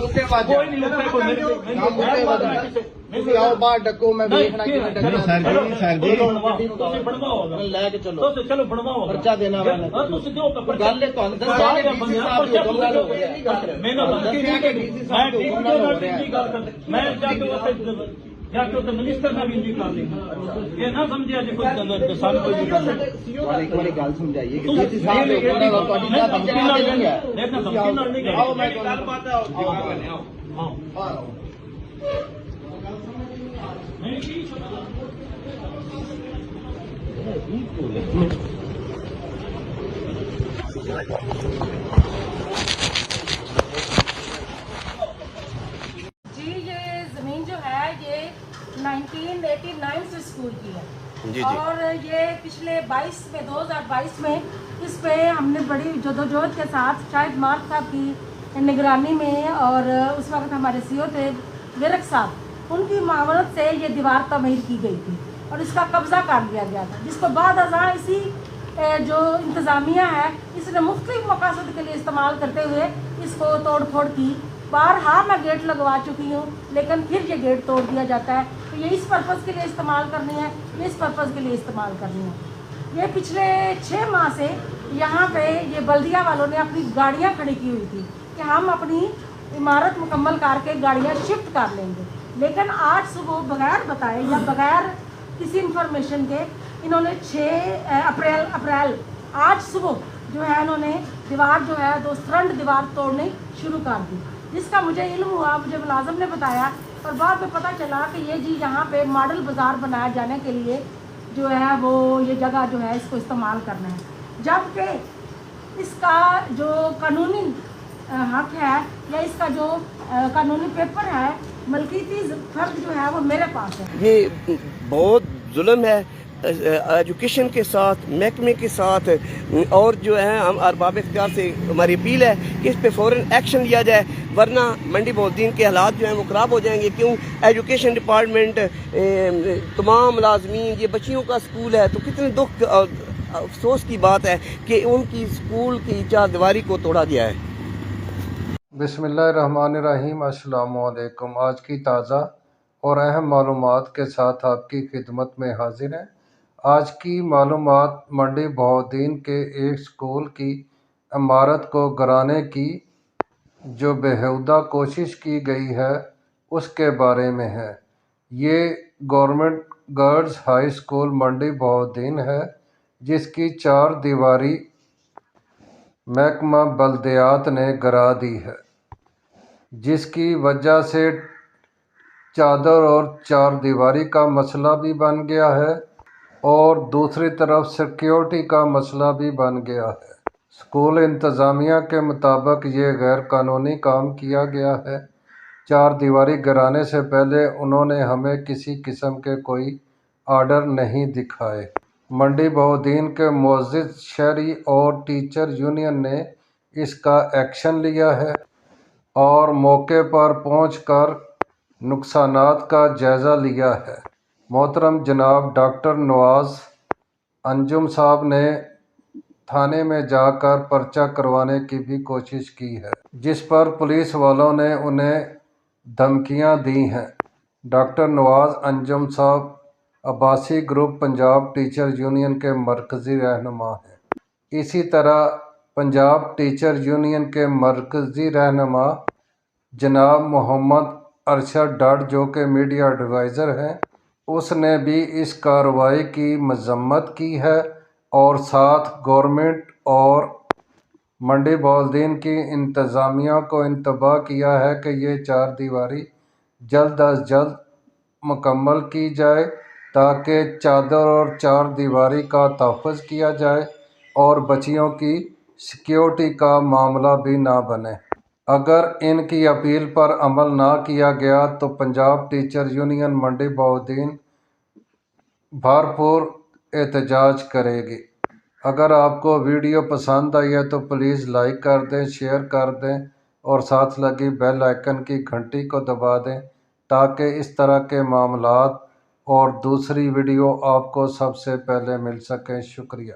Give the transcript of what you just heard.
ਮੁੱਦੇ ਵੱਜ ਕੋਈ ਨਹੀਂ ਉੱਤੇ ਕੋਈ ਮੇਰੇ ਨਾ ਮੁੱਦੇ ਵੱਜ ਤੁਸੀਂ ਆਓ ਬਾਹਰ ਡੱਕੋ ਮੈਂ ਵੇਖਣਾ ਕਿਵੇਂ ਡੱਕਣਾ ਸਰ ਜੀ ਤੁਸੀਂ ਬਣਵਾਓ ਲੈ ਕੇ ਚਲੋ ਤੁਸੀਂ ਚਲੋ ਬਣਵਾਓ ਪਰਚਾ ਦੇਣਾ ਵਾਲਾ ਹਾਂ ਤੁਸੀਂ ਦਿਓ ਤਾਂ ਗੱਲ ਇਹ ਤੁਹਾਨੂੰ ਦੱਸਿਆ ਕਿ ਡੀਸੀ ਸਾਹਿਬ ਦੇ ਹੁਕਮ ਨਾਲ ਹੋ ਰਿਹਾ ਮੈਂ ਨਾ ਦੱਸਿਆ ਕਿ ਡੀਸੀ ਸਾਹਿਬ ਦੇ ਹੁਕਮ ਨਾਲ ਹੋ ਰਿਹਾ ਮੈਂ ਜਾ ਕੇ ਉੱਥੇ ਮਿਨਿਸਟਰ ਨਾਲ ਵੀ ਇੰਜੀ ਕਰ ਲਈ ਇਹ ਨਾ ਸਮਝਿਆ ਜੇ ਕੋਈ ਸਾਨੂੰ ਕੋਈ ਇੱਕ ਵਾਰੀ ਗੱਲ ਸਮਝਾਈਏ ਕਿ ਡੀਸੀ ਸਾਹਿਬ ਦੇ ਹੁਕਮ ਨਾਲ ਤੁਹਾਡੀ ਨਾ ਧਮਕੀ ਨਾਲ ਨਹੀਂ ਹੈ ਦੇਖਣਾ ਧਮਕੀ ਨਾਲ ਨਹੀਂ ਆਓ ਮੈਂ ਗੱਲ ਬਾਤ ਆਓ ਜਵਾਬ ਕਰਨੇ ਆਓ ਹਾਂ जी ये ज़मीन जो है ये 1989 से स्कूल की है जी। और ये पिछले 2022 में इस पे हमने बड़ी जदोजहद के साथ शायद मार्क साहब की निगरानी में और उस वक्त हमारे सीओ थे विरक साहब उनकी मामलत से ये दीवार तमीर की गई थी और इसका कब्ज़ा कर लिया गया था, जिसको बाद अज़ां इसी जो इंतज़ामिया है इसने मुख्तलिफ मकासद के लिए इस्तेमाल करते हुए इसको तोड़ फोड़ की। बारहा मैं गेट लगवा चुकी हूँ लेकिन फिर ये गेट तोड़ दिया जाता है। तो ये इस पर्पज़ के लिए इस्तेमाल करनी है, ये इस पर्पज़ के लिए इस्तेमाल करनी है। ये पिछले 6 माह से यहाँ पे ये बल्दिया वालों ने अपनी गाड़ियाँ खड़ी की हुई थी कि हम अपनी इमारत मुकम्मल करके गाड़ियाँ शिफ्ट कर लेंगे, लेकिन आज सुबह बगैर बताए या बगैर किसी इंफॉर्मेशन के इन्होंने 6 अप्रैल आज सुबह जो है इन्होंने दीवार जो है 2 फ्रंट दीवार तोड़नी शुरू कर दी, जिसका मुझे इल्म हुआ, मुझे मुलाजम ने बताया और बाद में पता चला कि ये जी यहाँ पे मॉडल बाज़ार बनाया जाने के लिए जो है वो ये जगह जो है इसको इस्तेमाल करना है, जबकि इसका जो कानूनी हक है या इसका जो कानूनी पेपर है मलकीती फर्क जो है वो मेरे पास है। ये बहुत जुल्म है एजुकेशन के साथ, महकमे के साथ, और जो है हम अरबाब इख्तियार से हमारी अपील है कि इस पे फ़ौरन एक्शन लिया जाए, वरना मंडी बहुद्दीन के हालात जो हैं वो ख़राब हो जाएंगे। क्यों एजुकेशन डिपार्टमेंट तमाम मुलाजमीन, ये बच्चियों का स्कूल है, तो कितने दुख और अफसोस की बात है कि उनकी स्कूल की चारदीवारी को तोड़ा गया है। बिस्मिल्लाहिर्रहमानिर्रहीम, अस्सलामु अलैकुम। आज की ताज़ा और अहम मालूमात के साथ आपकी खिदमत में हाजिर हैं। आज की मालूमात मंडी बहुद्दीन के एक स्कूल की इमारत को गिराने की जो बेहुदा कोशिश की गई है उसके बारे में है। ये गवर्नमेंट गर्ल्स हाई स्कूल मंडी बहुद्दीन है, जिसकी 4 दीवारी महकमा बल्दियात ने गिरा दी है, जिसकी वजह से चादर और 4 दीवारी का मसला भी बन गया है और दूसरी तरफ सिक्योरिटी का मसला भी बन गया है। स्कूल इंतज़ामिया के मुताबिक ये गैर कानूनी काम किया गया है। 4 दीवारी गिराने से पहले उन्होंने हमें किसी किस्म के कोई आर्डर नहीं दिखाए। मंडी बहुद्दीन के मुअज़्ज़िज़ शहरी और टीचर यूनियन ने इसका एक्शन लिया है और मौके पर पहुंचकर नुकसानात का जायज़ा लिया है। मोहतरम जनाब डॉक्टर नवाज़ अंजुम साहब ने थाने में जाकर पर्चा करवाने की भी कोशिश की है, जिस पर पुलिस वालों ने उन्हें धमकियां दी हैं। डॉक्टर नवाज़ अंजुम साहब Abbasi group Punjab teacher union के मरकज़ी रहनुमा हैं। इसी तरह पंजाब टीचर यूनियन के मरकज़ी रहनुमा जनाब मोहम्मद अरशद डड, जो कि मीडिया एडवाइज़र हैं, उसने भी इस कार्रवाई की मज़म्मत की है और साथ गवर्नमेंट और मंडी बहुद्दीन की इंतज़ामिया को इंतबाह किया है कि ये 4 दीवारी जल्द अज जल्द मुकम्मल की जाए, ताकि चादर और 4 दीवारी का तहफ़्फ़ुज़ किया जाए और बच्चियों की सिक्योरिटी का मामला भी ना बने। अगर इनकी अपील पर अमल ना किया गया तो पंजाब टीचर यूनियन मंडी बहुद्दीन भरपूर एहतजाज करेगी। अगर आपको वीडियो पसंद आई है तो प्लीज़ लाइक कर दें, शेयर कर दें और साथ लगी बेल आइकन की घंटी को दबा दें, ताकि इस तरह के मामलात और दूसरी वीडियो आपको सबसे पहले मिल सकें। शुक्रिया।